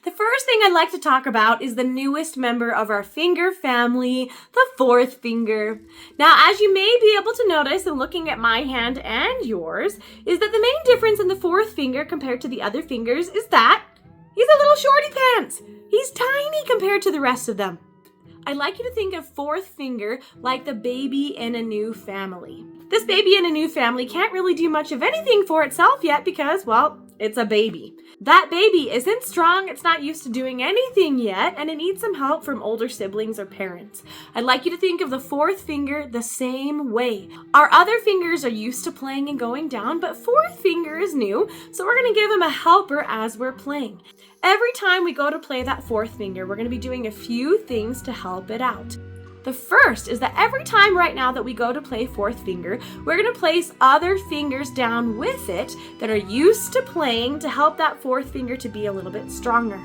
The first thing I'd like to talk about is the newest member of our finger family, the fourth finger. Now, as you may be able to notice in looking at my hand and yours, is that the main difference in the fourth finger compared to the other fingers is that he's a little shorty pants. He's tiny compared to the rest of them. I'd like you to think of fourth finger like the baby in a new family. This baby in a new family can't really do much of anything for itself yet because, well, it's a baby. That baby isn't strong, it's not used to doing anything yet, and it needs some help from older siblings or parents. I'd like you to think of the fourth finger the same way. Our other fingers are used to playing and going down, but fourth finger is new, so we're going to give him a helper as we're playing. Every time we go to play that fourth finger, we're going to be doing a few things to help it out. The first is that every time right now that we go to play fourth finger, we're going to place other fingers down with it that are used to playing to help that fourth finger to be a little bit stronger.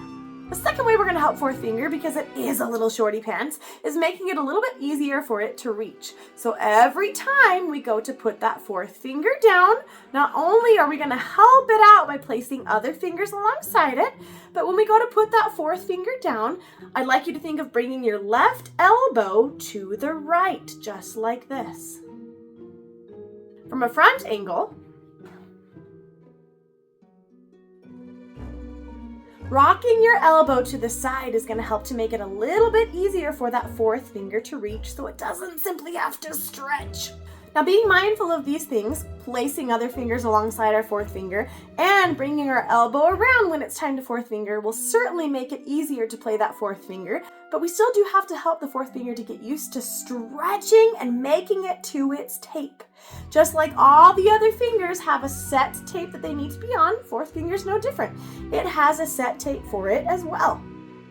The second way we're going to help fourth finger, because it is a little shorty pants, is making it a little bit easier for it to reach. So every time we go to put that fourth finger down, not only are we going to help it out by placing other fingers alongside it, but when we go to put that fourth finger down, I'd like you to think of bringing your left elbow to the right, just like this. From a front angle, rocking your elbow to the side is going to help to make it a little bit easier for that fourth finger to reach so it doesn't simply have to stretch. Now, being mindful of these things, placing other fingers alongside our fourth finger, and bringing our elbow around when it's time to fourth finger will certainly make it easier to play that fourth finger, but we still do have to help the fourth finger to get used to stretching and making it to its tape. Just like all the other fingers have a set tape that they need to be on, fourth finger's no different. It has a set tape for it as well.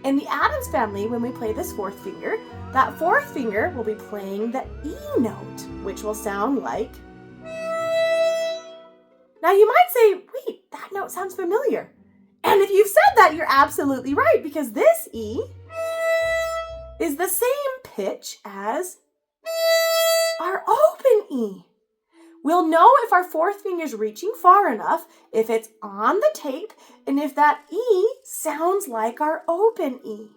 In the Addams family, when we play this fourth finger, that fourth finger will be playing the E note, which will sound like. Now you might say, wait, that note sounds familiar. And if you've said that, you're absolutely right, because this E is the same pitch as our open E. We'll know if our fourth finger is reaching far enough, if it's on the tape, and if that E sounds like our open E.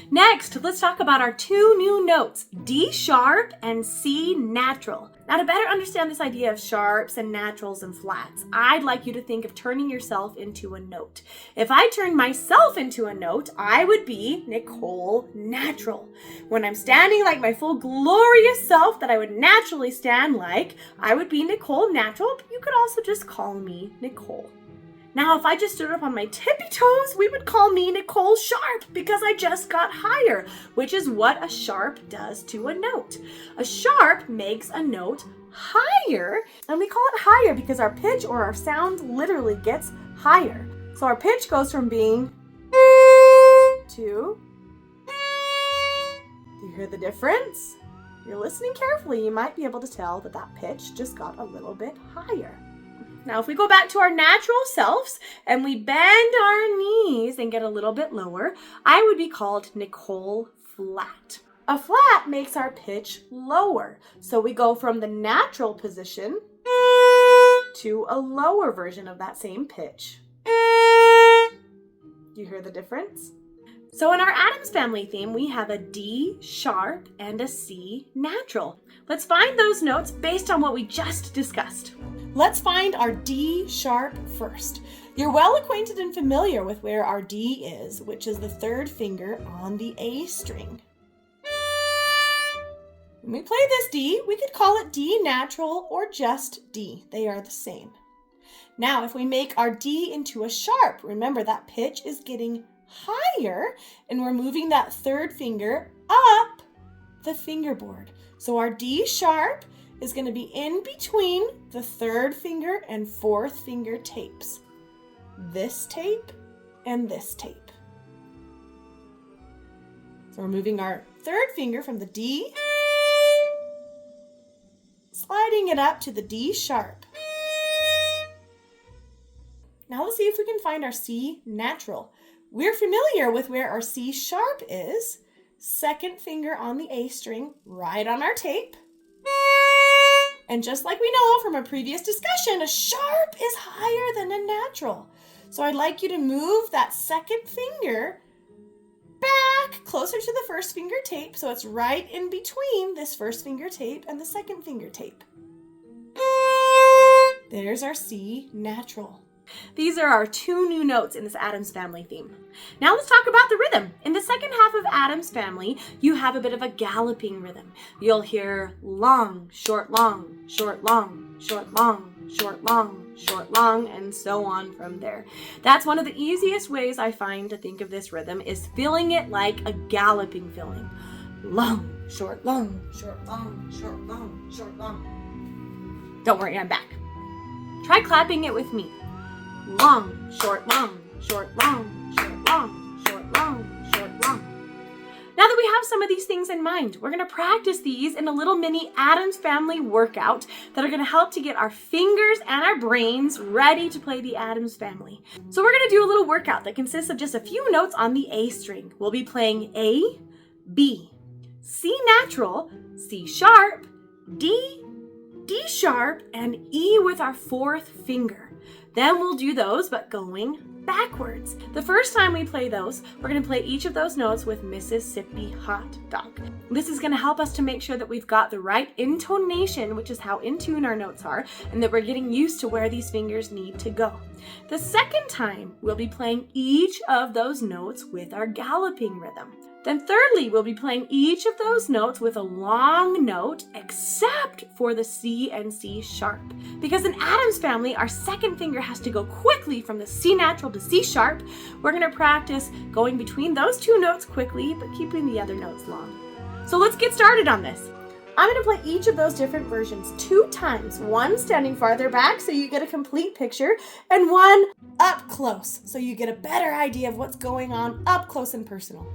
Next, let's talk about our two new notes, D sharp and C natural. Now, to better understand this idea of sharps and naturals and flats, I'd like you to think of turning yourself into a note. If I turned myself into a note, I would be Nicole Natural. When I'm standing like my full glorious self that I would naturally stand like, I would be Nicole Natural, but you could also just call me Nicole. Now, if I just stood up on my tippy toes, we would call me Nicole Sharp because I just got higher, which is what a sharp does to a note. A sharp makes a note higher, and we call it higher because our pitch or our sound literally gets higher. So our pitch goes from being to. Do you hear the difference? If you're listening carefully, you might be able to tell that that pitch just got a little bit higher. Now, if we go back to our natural selves and we bend our knees and get a little bit lower, I would be called Nicole Flat. A flat makes our pitch lower. So we go from the natural position to a lower version of that same pitch. Do you hear the difference? So in our Addams Family Theme, we have a D sharp and a C natural. Let's find those notes based on what we just discussed. Let's find our D sharp first. You're well acquainted and familiar with where our D is, which is the third finger on the A string. When we play this D, we could call it D natural or just D. They are the same. Now, if we make our D into a sharp, remember that pitch is getting higher and we're moving that third finger up the fingerboard. So our D sharp is going to be in between the third finger and fourth finger tapes. This tape and this tape. So we're moving our third finger from the D, sliding it up to the D sharp. Now let's see if we can find our C natural. We're familiar with where our C sharp is. Second finger on the A string, right on our tape. And just like we know from a previous discussion, a sharp is higher than a natural. So I'd like you to move that second finger back closer to the first finger tape, so it's right in between this first finger tape and the second finger tape. There's our C natural. These are our 2 new notes in this Addams Family theme. Now let's talk about the rhythm. In the second half of Addams Family, you have a bit of a galloping rhythm. You'll hear long, short, long, short, long, short, long, short, long, short, long, and so on from there. That's one of the easiest ways I find to think of this rhythm is filling it like a galloping filling. Long, short, long, short, long, short, long, short, long. Don't worry, I'm back. Try clapping it with me. Long, short, long, short, long, short, long, short, long, short, long. Now that we have some of these things in mind, we're going to practice these in a little mini Addams Family workout that are going to help to get our fingers and our brains ready to play the Addams Family. So we're going to do a little workout that consists of just a few notes on the A string. We'll be playing A, B, C natural, C sharp, D, D sharp, and E with our 4th finger. Then we'll do those, but going backwards. The first time we play those, we're going to play each of those notes with Mississippi Hot Dog. This is going to help us to make sure that we've got the right intonation, which is how in tune our notes are, and that we're getting used to where these fingers need to go. The second time, we'll be playing each of those notes with our galloping rhythm. Then thirdly, we'll be playing each of those notes with a long note, except for the C and C sharp. Because in Addams Family, our second finger has to go quickly from the C natural to C sharp. We're going to practice going between those 2 notes quickly, but keeping the other notes long. So let's get started on this. I'm going to play each of those different versions 2 times, one standing farther back so you get a complete picture, and one up close so you get a better idea of what's going on up close and personal.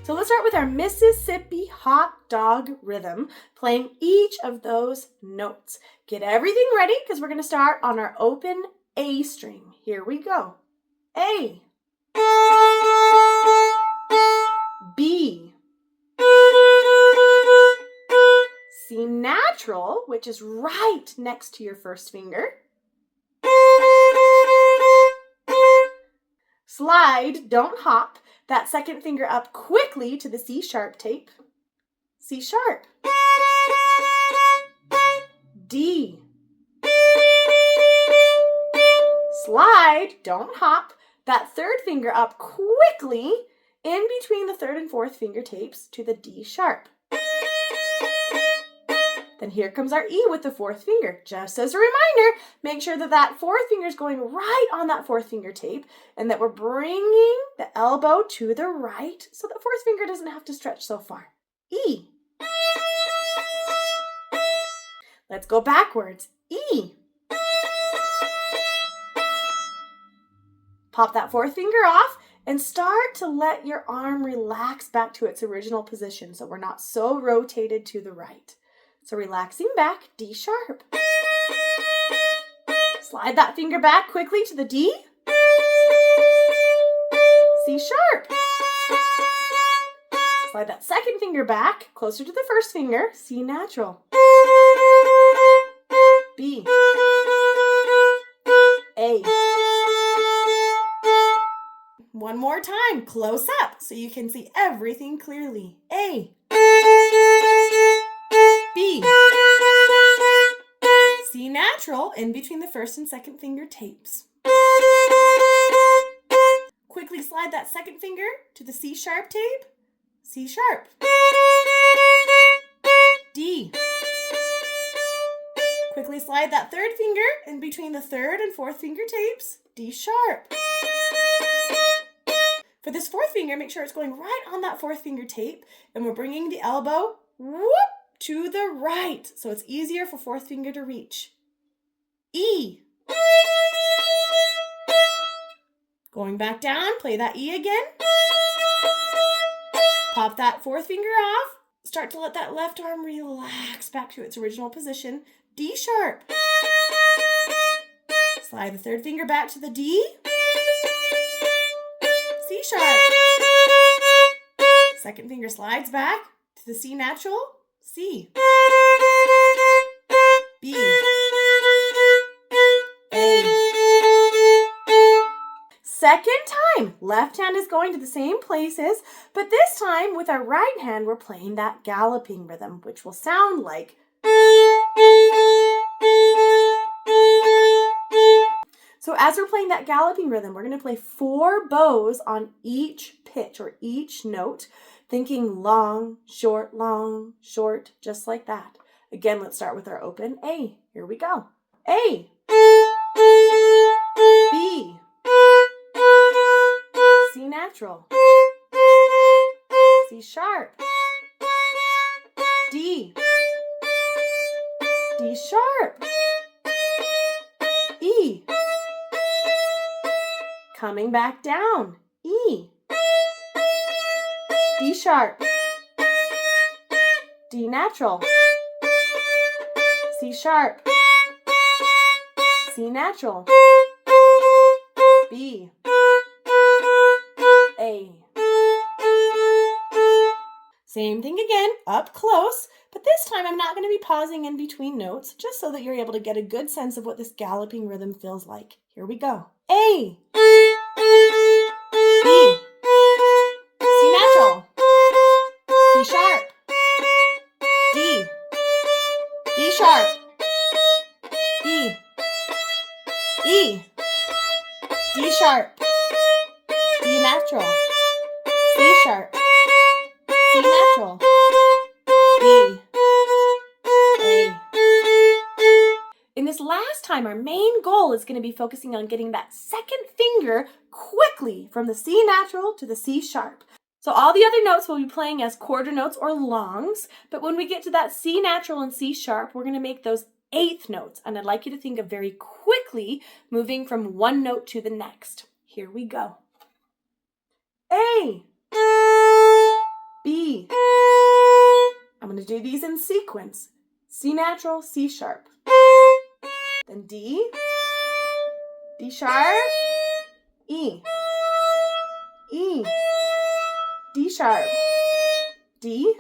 So let's start with our Mississippi Hot Dog rhythm, playing each of those notes. Get everything ready because we're going to start on our open A string. Here we go. A, B, C natural, which is right next to your first finger. Slide, don't hop, that second finger up quickly to the C sharp tape. C sharp. D. Slide, don't hop, that third finger up quickly in between the 3rd and 4th finger tapes to the D sharp. Then here comes our E with the 4th finger. Just as a reminder, make sure that that 4th finger is going right on that 4th finger tape and that we're bringing the elbow to the right so the 4th finger doesn't have to stretch so far. E. Let's go backwards. E. Pop that 4th finger off and start to let your arm relax back to its original position so we're not so rotated to the right. So relaxing back, D sharp. Slide that finger back quickly to the D. C sharp. Slide that second finger back closer to the first finger, C natural. B. A. One more time, close up so you can see everything clearly. A. B. C natural in between the 1st and 2nd finger tapes. Quickly slide that 2nd finger to the C sharp tape. C sharp. D. Quickly slide that 3rd finger in between the 3rd and 4th finger tapes. D sharp. For this 4th finger, make sure it's going right on that 4th finger tape, and we're bringing the elbow whoop to the right, so it's easier for 4th finger to reach. E. Going back down, play that E again. Pop that 4th finger off. Start to let that left arm relax back to its original position. D sharp. Slide the 3rd finger back to the D. C sharp. 2nd finger slides back to the C natural. C. B. A. Second time, left hand is going to the same places, but this time with our right hand, we're playing that galloping rhythm, which will sound like. So as we're playing that galloping rhythm, we're going to play 4 bows on each pitch or each note, thinking long, short, just like that. Again, let's start with our open A. Here we go. A, B, C natural, C sharp, D, D sharp, E, coming back down, E, D sharp, D natural, C sharp, C natural, B, A. Same thing again, up close, but this time I'm not going to be pausing in between notes, just so that you're able to get a good sense of what this galloping rhythm feels like. Here we go. A, B, C natural, C sharp, D, D sharp, E, E, D sharp, D natural, C sharp, C natural, B, A. In this last time, our main goal is going to be focusing on getting that second finger quickly from the C natural to the C sharp. So all the other notes will be playing as quarter notes or longs, but when we get to that C natural and C sharp, we're going to make those eighth notes, and I'd like you to think of very quickly moving from one note to the next. Here we go. A, B. I'm going to do these in sequence. C natural, C sharp. Then D, D sharp, E, E, D sharp, D.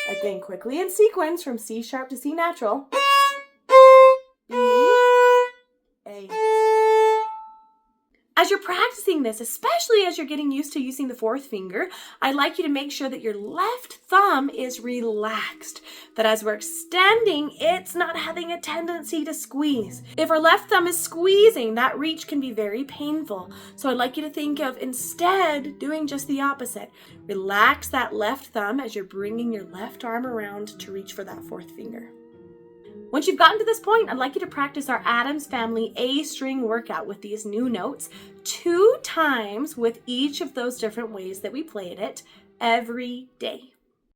Again, quickly in sequence from C sharp to C natural. B, A. As you're practicing this, especially as you're getting used to using the fourth finger, I'd like you to make sure that your left thumb is relaxed. That as we're extending, it's not having a tendency to squeeze. If our left thumb is squeezing, that reach can be very painful. So I'd like you to think of instead doing just the opposite. Relax that left thumb as you're bringing your left arm around to reach for that fourth finger. Once you've gotten to this point, I'd like you to practice our Addams Family A string workout with these new notes 2 times with each of those different ways that we played it every day.